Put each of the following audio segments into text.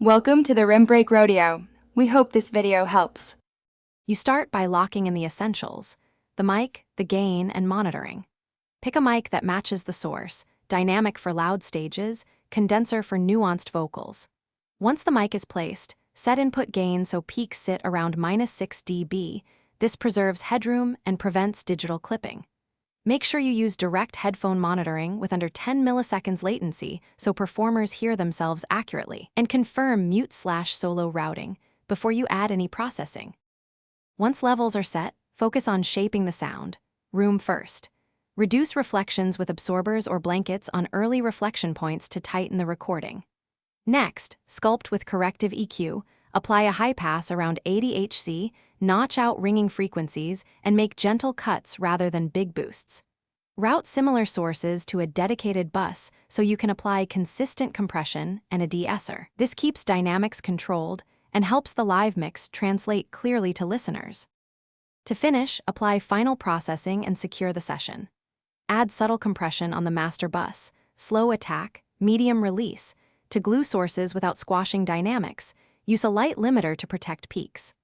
Welcome to the Rim Break Rodeo. We hope this video helps. You start by locking in the essentials: the mic, the gain, and monitoring. Pick a mic that matches the source, dynamic for loud stages, condenser for nuanced vocals. Once the mic is placed, set input gain so peaks sit around -6 dB. This preserves headroom and prevents digital clipping. Make sure you use direct headphone monitoring with under 10 milliseconds latency so performers hear themselves accurately, and confirm mute/solo routing before you add any processing. Once levels are set, focus on shaping the sound. Room first. Reduce reflections with absorbers or blankets on early reflection points to tighten the recording. Next, sculpt with corrective EQ, apply a high pass around 80 Hz, notch out ringing frequencies, and make gentle cuts rather than big boosts. Route similar sources to a dedicated bus so you can apply consistent compression and a de-esser. This keeps dynamics controlled and helps the live mix translate clearly to listeners. To finish, apply final processing and secure the session. Add subtle compression on the master bus, slow attack, medium release, to glue sources without squashing dynamics. Use a light limiter to protect peaks.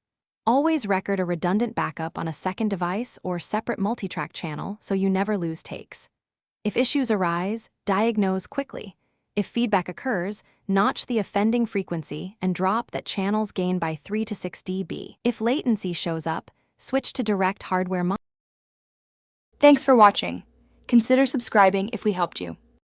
Always record a redundant backup on a second device or separate multitrack channel so you never lose takes. If issues arise, diagnose quickly. If feedback occurs, notch the offending frequency and drop that channel's gain by 3 to 6 dB. If latency shows up, switch to direct hardware monitoring. Thanks for watching. Consider subscribing if we helped you.